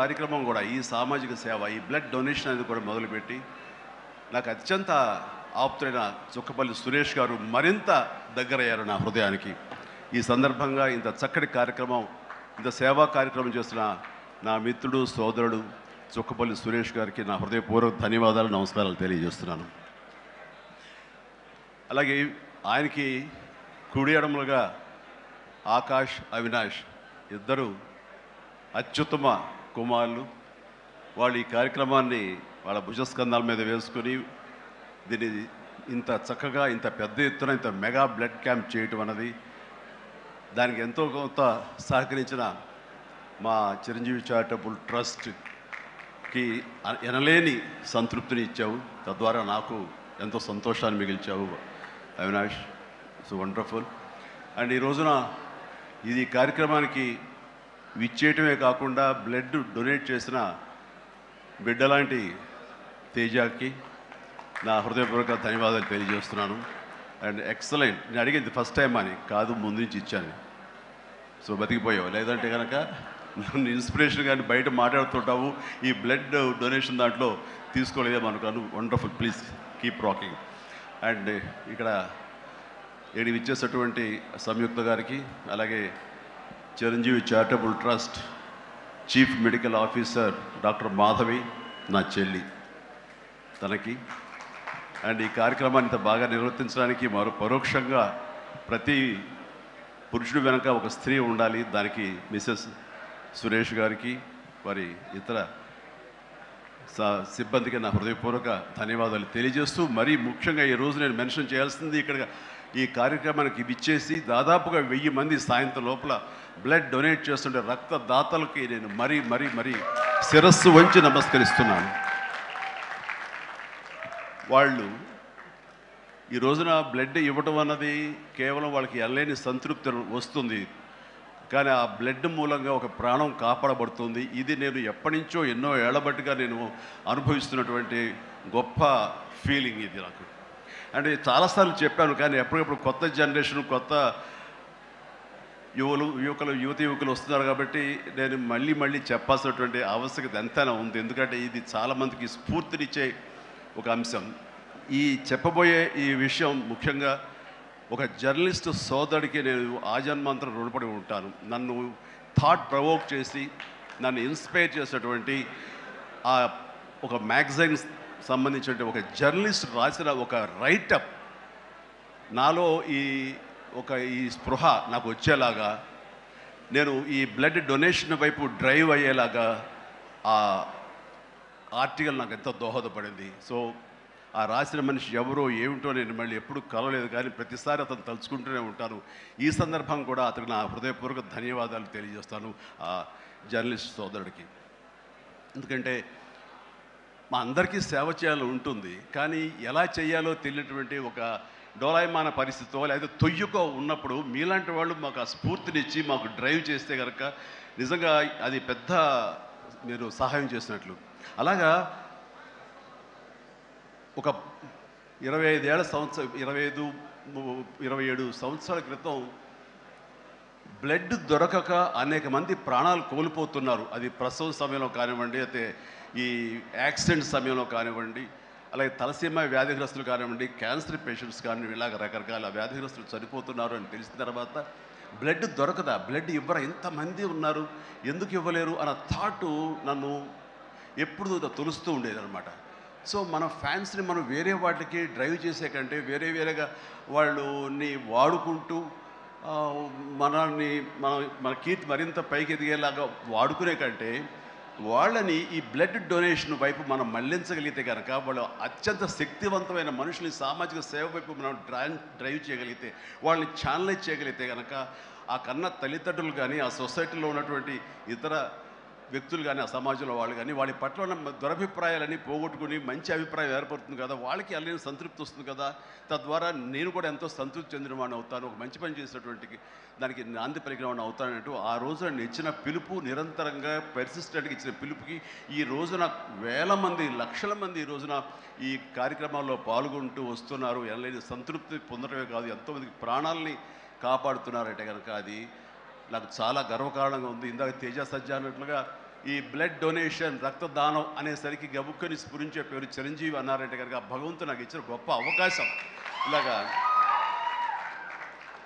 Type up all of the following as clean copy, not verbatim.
కార్యక్రమం కూడా, ఈ సామాజిక సేవ, ఈ బ్లడ్ డొనేషన్ అనేది కూడా మొదలుపెట్టి నాకు అత్యంత ఆప్తుడైన చుక్కపల్లి సురేష్ గారు మరింత దగ్గరయ్యారు నా హృదయానికి. ఈ సందర్భంగా ఇంత చక్కటి కార్యక్రమం, ఇంత సేవా కార్యక్రమం చేస్తున్న నా మిత్రుడు, సోదరుడు చుక్కపల్లి సురేష్ గారికి నా హృదయపూర్వక ధన్యవాదాలు, నమస్కారాలు తెలియజేస్తున్నాను. అలాగే ఆయనకి కుడి ఎడమలుగా ఆకాష్, అవినాష్ ఇద్దరు అత్యుత్తమ కుమారులు. వాళ్ళు ఈ కార్యక్రమాన్ని వాళ్ళ భుజస్కంధాల మీద వేసుకొని దీన్ని ఇంత చక్కగా, ఇంత పెద్ద ఎత్తున, ఇంత మెగా బ్లడ్ క్యాంప్ చేయటం అన్నది, దానికి ఎంతో కొంత సహకరించిన మా చిరంజీవి చారిటబుల్ ట్రస్ట్కి ఎనలేని సంతృప్తిని ఇచ్చావు. తద్వారా నాకు ఎంతో సంతోషాన్ని మిగిల్చావు అవినాష్. So wonderful. అండ్ ఈ రోజున ఇది కార్యక్రమానికి విచ్చేయటమే కాకుండా బ్లడ్ డొనేట్ చేసిన బిడ్డలాంటి తేజాకి నా హృదయపూర్వక ధన్యవాదాలు తెలియజేస్తున్నాను. And excellent. నేను అడిగింది ఫస్ట్ టైం అని కాదు, ముందు నుంచి ఇచ్చాను. సో బతికిపోయావు. లేదంటే కనుక నన్ను ఇన్స్పిరేషన్ కానీ బయట మాట్లాడుతుంటావు, ఈ బ్లడ్ డొనేషన్ దాంట్లో తీసుకోలేదేమనుకోను. Wonderful. Please keep rocking. And ఇక్కడ ఏడి ఇచ్చేసినటువంటి సంయుక్త గారికి, అలాగే Chiranjeevi charitable trust chief medical officer doctor Madhavi, నా చెల్లి, తనకి, అండ్ ఈ కార్యక్రమాన్ని ఇంత బాగా నిర్వర్తించడానికి పరోక్షంగా ప్రతి పురుషుడు వెనక ఒక స్త్రీ ఉండాలి, దానికి మిసెస్ సురేష్ గారికి, వారి ఇతర సిబ్బందికి నా హృదయపూర్వక ధన్యవాదాలు తెలియజేస్తూ, మరీ ముఖ్యంగా ఈరోజు నేను మెన్షన్ చేయాల్సింది, ఇక్కడ ఈ కార్యక్రమానికి విచ్చేసి దాదాపుగా 1000 మంది సాయంత్రం లోపల బ్లడ్ డొనేట్ చేస్తుంటే రక్తదాతలకి నేను మరీ మరీ మరీ శిరస్సు వంచి నమస్కరిస్తున్నాను. వాళ్ళు ఈ రోజున బ్లడ్ ఇవ్వటం అన్నది కేవలం వాళ్ళకి ఎనలేని సంతృప్తి వస్తుంది, కానీ ఆ బ్లడ్ మూలంగా ఒక ప్రాణం కాపాడబడుతుంది. ఇది నేను ఎప్పటి నుంచో ఎన్నో ఏళ్లబట్టిగా నేను అనుభవిస్తున్నటువంటి గొప్ప ఫీలింగ్ ఇది నాకు. అంటే చాలాసార్లు చెప్పాను, కానీ ఎప్పటికప్పుడు కొత్త జనరేషన్, కొత్త యువకులు వస్తున్నారు కాబట్టి నేను మళ్ళీ చెప్పాల్సినటువంటి ఆవశ్యకత ఎంతైనా ఉంది. ఎందుకంటే ఇది చాలామందికి స్ఫూర్తినిచ్చే ఒక అంశం. ఈ చెప్పబోయే ఈ విషయం ముఖ్యంగా ఒక జర్నలిస్ట్ సోదరుడికి నేను ఆజన్మాంతరం రుణపడి ఉంటాను. నన్ను థాట్ ప్రవోక్ చేసి నన్ను ఇన్స్పైర్ చేసినటువంటి ఆ ఒక మ్యాగజైన్స్ సంబంధించిన ఒక జర్నలిస్ట్ రాసిన ఒక రైటప్ నాలో ఈ స్పృహ నాకు వచ్చేలాగా, నేను ఈ బ్లడ్ డొనేషన్ వైపు డ్రైవ్ అయ్యేలాగా ఆ ఆర్టికల్ నాకు ఎంతో దోహదపడింది. సో ఆ రాసిన మనిషి ఎవరో ఏమిటో నేను మళ్ళీ ఎప్పుడు కలవలేదు, కానీ ప్రతిసారి అతను తలుచుకుంటూనే ఉంటాను. ఈ సందర్భం కూడా అతనికి నా హృదయపూర్వక ధన్యవాదాలు తెలియజేస్తాను ఆ జర్నలిస్ట్ సోదరుడికి. ఎందుకంటే మా అందరికీ సేవ చేయాలని ఉంటుంది, కానీ ఎలా చేయాలో తెలియనటువంటి ఒక డోలాయమాన పరిస్థితితో లేదా తొయ్యుకో ఉన్నప్పుడు మీలాంటి వాళ్ళు మాకు ఆ స్ఫూర్తినిచ్చి మాకు డ్రైవ్ చేస్తే కనుక నిజంగా అది పెద్ద మీరు సహాయం చేసినట్లు. అలాగా ఒక 27 సంవత్సరాల క్రితం బ్లడ్ దొరకక అనేక మంది ప్రాణాలు కోల్పోతున్నారు. అది ప్రసవం సమయంలో కానివ్వండి, అయితే ఈ యాక్సిడెంట్ సమయంలో కానివ్వండి, అలాగే తలసీమ వ్యాధిగ్రస్తులు కానివ్వండి, క్యాన్సర్ పేషెంట్స్ కానివ్వండి, ఇలాగ రకరకాల వ్యాధిగ్రస్తులు చనిపోతున్నారు అని తెలిసిన తర్వాత బ్లడ్ దొరకదా, బ్లడ్ ఇవ్వరా, ఎంతమంది ఉన్నారు, ఎందుకు ఇవ్వలేరు అన్న థాటు నన్ను ఎప్పుడు తొలుస్తూ ఉండేదన్నమాట. సో మన ఫ్యాన్స్ని మనం వేరే వాటికి డ్రైవ్ చేసే కంటే వేరేగా వాళ్ళని వాడుకుంటూ మన కీర్తి మరింత పైకి ఎదిగేలాగా వాడుకునే కంటే వాళ్ళని ఈ బ్లడ్ డొనేషన్ వైపు మనం మళ్లించగలిగితే కనుక, వాళ్ళు అత్యంత శక్తివంతమైన మనుషుల్ని సామాజిక సేవ వైపు మనం డ్రైవ్ చేయగలిగితే, వాళ్ళని ఛానలైజ్ చేయగలిగితే కనుక ఆ కన్న తల్లిదండ్రులు కానీ, ఆ సొసైటీలో ఉన్నటువంటి ఇతర వ్యక్తులు కానీ, ఆ సమాజంలో వాళ్ళు కానీ వాళ్ళ పట్ల ఉన్న దురభిప్రాయాలని పోగొట్టుకుని మంచి అభిప్రాయం ఏర్పడుతుంది కదా, వాళ్ళకి అల్లని సంతృప్తి వస్తుంది కదా. తద్వారా నేను కూడా ఎంతో సంతృప్తి చెందిన వాడిని అవుతాను, ఒక మంచి పని చేసినటువంటి దానికి నాంది పలికిన వాడిని అవుతానంటూ ఆ రోజు నేను ఇచ్చిన పిలుపు, నిరంతరంగా పెర్సిస్టెంట్గా ఇచ్చిన పిలుపుకి ఈ రోజున వేల మంది, లక్షల మంది ఈ రోజున ఈ కార్యక్రమాల్లో పాల్గొంటూ వస్తున్నారు. ఎనలేని సంతృప్తి పొందడమే కాదు, ఎంతోమందికి ప్రాణాలని కాపాడుతున్నారంటే కనుక అది నాకు చాలా గర్వకారణంగా ఉంది. ఇందాక తేజ సజ్జ అన్నట్లుగా ఈ బ్లడ్ డొనేషన్ రక్తదానం అనేసరికి గబుక్కని స్ఫురించే పేరు చిరంజీవి అన్నారంటే కనుక భగవంతుడు నాకు ఇచ్చిన గొప్ప అవకాశం. ఇలాగా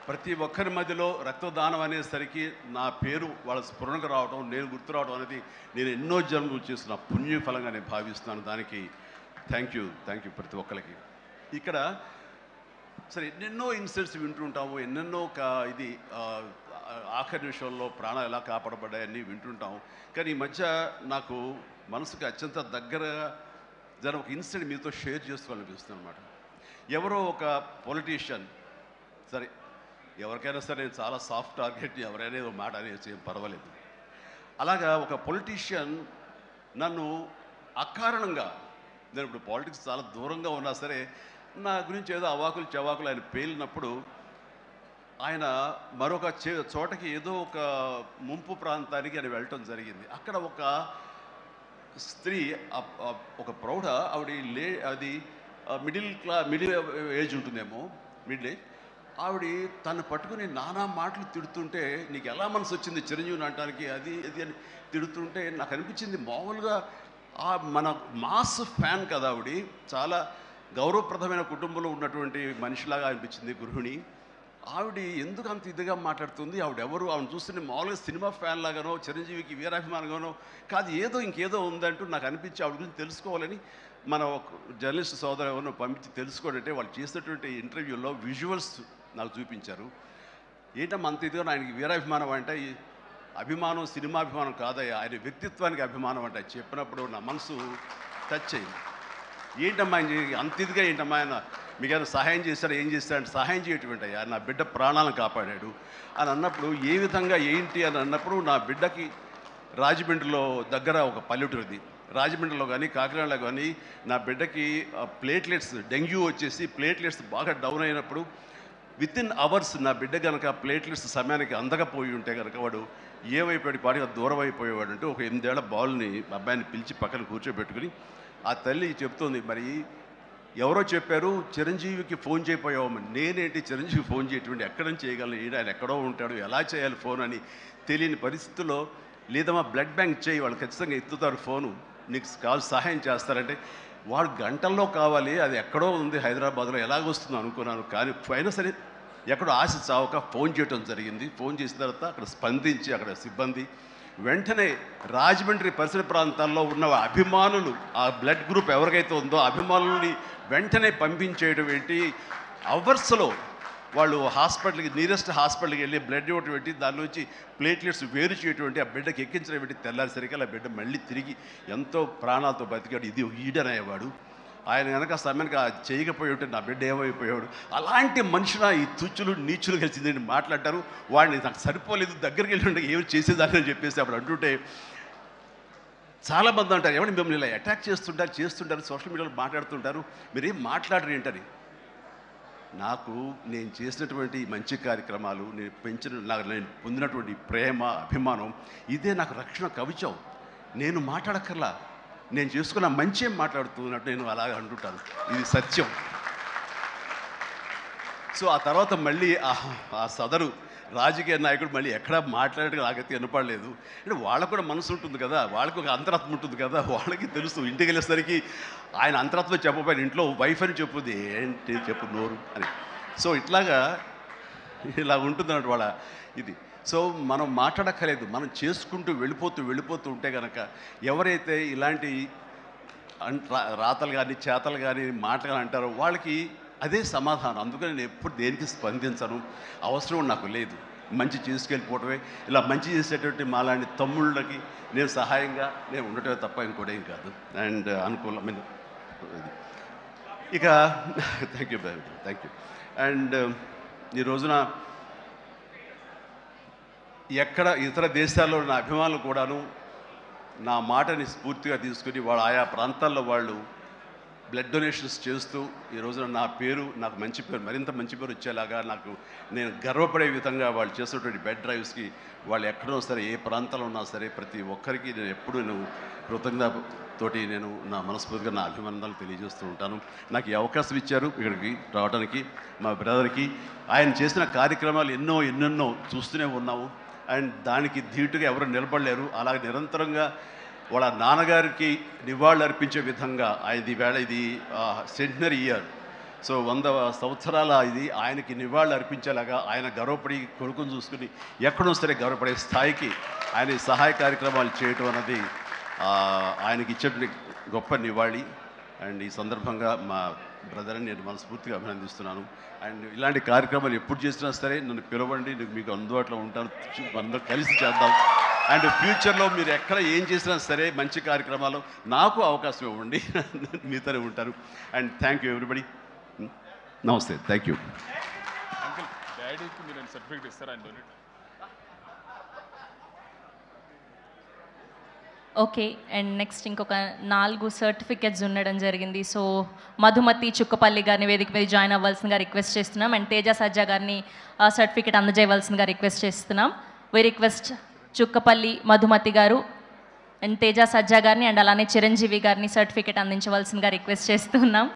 ప్రతి ఒక్కరి మధ్యలో రక్తదానం అనేసరికి నా పేరు వాళ్ళ స్ఫురణకు రావడం, నేను గుర్తు రావడం అనేది నేను ఎన్నో జన్మలు చేసిన పుణ్యఫలంగా నేను భావిస్తున్నాను. దానికి థ్యాంక్ యూ ప్రతి ఒక్కరికి. ఇక్కడ సరే ఎన్నెన్నో ఇన్సిడెంట్స్ వింటుంటాము, ఎన్నెన్నో ఇది ఆఖరి నిమిషంలో ప్రాణాలు ఎలా కాపాడబడ్డాయని వింటుంటాం. కానీ ఈ మధ్య నాకు మనసుకు అత్యంత దగ్గరగా జరిగిన ఒక ఇన్సిడెంట్ మీతో షేర్ చేసుకోవాలనిపిస్తుంది అనమాట. ఎవరో ఒక పొలిటీషియన్, సరే ఎవరికైనా సరే నేను చాలా సాఫ్ట్ టార్గెట్, ఎవరైనా ఏదో మాట అనేసి ఏం పర్వాలేదు. అలాగా ఒక పొలిటీషియన్ నన్ను అకారణంగా, నేను ఇప్పుడు పాలిటిక్స్ చాలా దూరంగా ఉన్నా సరే నా గురించి ఏదో అవాకులు చవాకులు ఆయన పేలినప్పుడు ఆయన మరొక చోటకి ఏదో ఒక ముంపు ప్రాంతానికి ఆయన వెళ్ళటం జరిగింది. అక్కడ ఒక స్త్రీ, ఒక ప్రౌఢ ఆవిడ అది మిడిల్ ఏజ్ ఉంటుందేమో, మిడిల్ ఏజ్. ఆవిడ తను పట్టుకుని నానా మాటలు తిడుతుంటే, నీకు ఎలా మనసు వచ్చింది చిరంజీవిని అనటానికి, అది అని తిడుతుంటే నాకు అనిపించింది మామూలుగా మన మాస్ ఫ్యాన్ కదా ఆవిడ, చాలా గౌరవప్రదమైన కుటుంబంలో ఉన్నటువంటి మనిషిలాగా అనిపించింది, గృహిణి. ఆవిడ ఎందుకు అంత ఇదిగా మాట్లాడుతుంది, ఆవిడెవరు, ఆవిడ చూస్తుంటే మామూలుగా సినిమా ఫ్యాన్ లాగానో చిరంజీవికి వీరాభిమానంగానో కాదు, ఇంకేదో ఉందంటూ నాకు అనిపించి ఆవిడ గురించి తెలుసుకోవాలని మన ఒక జర్నలిస్ట్ సోదరు ఎవరినో పంపించి తెలుసుకోవాలంటే వాళ్ళు చేసినటువంటి ఇంటర్వ్యూలో విజువల్స్ నాకు చూపించారు. ఏంటమ్మా అంత ఇదిగా ఆయనకి వీరాభిమానం అంటే, అభిమానం సినిమాభిమానం కాదయ్యా, ఆయన వ్యక్తిత్వానికి అభిమానం అంటే చెప్పినప్పుడు నా మనసు టచ్ అయింది. ఏంటమ్మా అంత ఇదిగా ఏంటమ్మా ఆయన మీకు ఏమైనా సహాయం చేశాడు, ఏం చేస్తాడు, సహాయం చేయటువంటి అయ్యా, నా బిడ్డ ప్రాణాలను కాపాడాడు అని అన్నప్పుడు, ఏ విధంగా ఏంటి అని అన్నప్పుడు, నా బిడ్డకి రాజమండ్రిలో దగ్గర ఒక పల్లెటూరుది, రాజమండ్రిలో కానీ కాకినాడలో కానీ నా బిడ్డకి ప్లేట్లెట్స్, డెంగ్యూ వచ్చేసి ప్లేట్లెట్స్ బాగా డౌన్ అయినప్పుడు వితిన్ అవర్స్ నా బిడ్డ కనుక ప్లేట్లెట్స్ సమయానికి అందకపోయి ఉంటే కనుక వాడు ఏమైపోయాడు, పాటిగా దూరం అయిపోయేవాడు. అంటే ఒక 8 ఏళ్ల బాలుని అబ్బాయిని పిలిచి పక్కన కూర్చోబెట్టుకుని ఆ తల్లి చెప్తోంది, మరి ఎవరో చెప్పారు చిరంజీవికి ఫోన్ చేయపోయావమ్మని. నేనేంటి చిరంజీవి ఫోన్ చేయటువంటి, ఎక్కడ నుంచి చేయగలను, ఆయన ఎక్కడో ఉంటాడు, ఎలా చేయాలి ఫోన్ అని తెలియని పరిస్థితుల్లో, లేదమ్మా బ్లడ్ బ్యాంక్ చేయి, వాళ్ళు ఖచ్చితంగా ఎత్తుతారు ఫోను, నీకు కావాలి సహాయం చేస్తారంటే, వాడు గంటల్లో కావాలి, అది ఎక్కడో ఉంది హైదరాబాద్లో, ఎలాగొస్తుందో అనుకున్నాను. కానీ అయినా సరే ఎక్కడో ఆశ చావక ఫోన్ చేయడం జరిగింది. ఫోన్ చేసిన తర్వాత అక్కడ స్పందించి అక్కడ సిబ్బంది వెంటనే రాజమండ్రి పరిసర ప్రాంతాల్లో ఉన్న అభిమానులు, ఆ బ్లడ్ గ్రూప్ ఎవరికైతే ఉందో అభిమానుల్ని వెంటనే పంపించేయడం ఏంటి, అవర్స్లో వాళ్ళు హాస్పిటల్కి, నియరెస్ట్ హాస్పిటల్కి వెళ్ళి బ్లడ్ ఇవ్వటం ఏంటి, దాని నుంచి ప్లేట్లెట్స్ వేరు చేయటువంటి, ఆ బిడ్డకి ఎక్కించడం ఏంటి, తెల్లారిసరికి ఆ బిడ్డ మళ్ళీ తిరిగి ఎంతో ప్రాణాలతో బతికాడు. ఇది ఈడనేవాడు. ఆయన కనుక సమయానికి చేయకపోయి ఉంటే నా బిడ్డ ఏమైపోయాడు. అలాంటి మనుషుల ఈ తుచ్చులు నీచులు కలిసిందని మాట్లాడతారు. వాడిని నాకు సరిపోలేదు, దగ్గరికి వెళ్ళి ఉంటే ఏమి చేసేదాన్ని అని చెప్పేసి అప్పుడు అంటుంటే చాలామంది అంటారు, ఏమని మిమ్మల్ని ఇలా అటాక్ చేస్తుంటారు సోషల్ మీడియాలో మాట్లాడుతుంటారు, మీరేం మాట్లాడరు ఏంటని. నాకు నేను చేసినటువంటి మంచి కార్యక్రమాలు, నేను పొందినటువంటి ప్రేమ, అభిమానం, ఇదే నాకు రక్షణ కవచం. నేను మాట్లాడక్కర్లా, నేను చేసుకున్న మంచి మాట్లాడుతున్నట్టు నేను అలాగే అంటుంటాను, ఇది సత్యం. సో ఆ తర్వాత మళ్ళీ ఆ సదరు రాజకీయ నాయకుడు మళ్ళీ ఎక్కడా మాట్లాడేది నాకైతే వినపడలేదు. అంటే వాళ్ళకు కూడా మనసు ఉంటుంది కదా, వాళ్ళకు ఒక అంతరాత్మ ఉంటుంది కదా, వాళ్ళకి తెలుసు. ఇంటికి వెళ్ళేసరికి ఆయన అంతరాత్మ చెప్పబోయిన ఇంట్లో వైఫ్ అని చెప్పుది, ఏంటి చెప్పు నోరు అని. సో ఇలా ఉంటుంది అన్నట్టు వాళ్ళ ఇది. సో మనం మాట్లాడక్కర్లేదు, మనం చేసుకుంటూ వెళ్ళిపోతూ ఉంటే కనుక ఎవరైతే ఇలాంటి రాతలు కానీ చేతలు కానీ మాటలు కానీ అంటారో వాళ్ళకి అదే సమాధానం. అందుకని నేను ఎప్పుడు దేనికి స్పందించను, అవసరం నాకు లేదు. మంచి చేసుకెళ్ళిపోవటమే, ఇలా మంచి చేసేటువంటి మాలాంటి తమ్ముళ్ళకి నేను సహాయంగా నేను ఉండటమే తప్ప ఇంకోటేం కాదు. అండ్ అనుకూలమైన ఇక థ్యాంక్ యూ. అండ్ ఈ రోజున ఎక్కడ ఇతర దేశాల్లో ఉన్న అభిమానులు కూడాను నా మాటని స్ఫూర్తిగా తీసుకుని ఆయా ప్రాంతాల్లో వాళ్ళు బ్లడ్ డొనేషన్స్ చేస్తూ ఈ రోజున నా పేరు, నాకు మంచి పేరు, మరింత మంచి పేరు వచ్చేలాగా నేను గర్వపడే విధంగా వాళ్ళు చేసేటువంటి బెడ్ డ్రైవ్స్కి వాళ్ళు ఎక్కడో సరే, ఏ ప్రాంతంలో ఉన్నా సరే, ప్రతి ఒక్కరికి నేను ఎప్పుడు కృతజ్ఞతతోటి నేను నా మనస్ఫూర్తిగా నా అభిమానాలు తెలియజేస్తూ ఉంటాను. నాకు ఈ అవకాశం ఇచ్చారు ఇక్కడికి రావడానికి, మా బ్రదర్కి. ఆయన చేసిన కార్యక్రమాలు ఎన్నెన్నో చూస్తూనే ఉన్నాము. అండ్ దానికి ధీటుగా ఎవరు నిలబడలేరు. అలాగే నిరంతరంగా వాళ్ళ నాన్నగారికి నివాళులు అర్పించే విధంగా ఇది సెంటనరీ ఇయర్. సో 100 సంవత్సరాల ఇది ఆయనకి నివాళులు అర్పించేలాగా ఆయన గర్వపడి కొడుకుని చూసుకుని ఎక్కడో సరే గర్వపడే స్థాయికి ఆయన ఈ సహాయ కార్యక్రమాలు చేయటం అన్నది ఆయనకి ఇచ్చే గొప్ప నివాళి. అండ్ ఈ సందర్భంగా మా బ్రదర్ని నేను మనస్ఫూర్తిగా అభినందిస్తున్నాను. అండ్ ఇలాంటి కార్యక్రమాలు ఎప్పుడు చేసినా సరే నన్ను పిలవండి, మీకు అందుబాటులో ఉంటాను, అందరూ కలిసి చేద్దాం. అండ్ ఫ్యూచర్లో మీరు ఎక్కడ ఏం చేసినా సరే మంచి కార్యక్రమాలు నాకు అవకాశం ఇవ్వండి, మీతోనే ఉంటారు. And thank you everybody. నమస్తే, థ్యాంక్ యూ. అంకుల్ డాడీకి మీరు సర్టిఫికేట్ ఇస్తారా? ఓకే. అండ్ నెక్స్ట్ ఇంకొక 4 సర్టిఫికెట్స్ ఉండడం జరిగింది. సో మధుమతి చుక్కపల్లి గారిని వేదిక మీద జాయిన్ అవ్వాల్సిందిగా రిక్వెస్ట్ చేస్తున్నాం. అండ్ తేజ సజ్జా గారిని సర్టిఫికెట్ అందజేయవలసిందిగా రిక్వెస్ట్ చేస్తున్నాం. వి రిక్వెస్ట్ చుక్కపల్లి మధుమతి గారు అండ్ తేజ సజ్జా గారిని అండ్ అలానే చిరంజీవి గారిని సర్టిఫికెట్ అందించవలసిందిగా రిక్వెస్ట్ చేస్తున్నాం.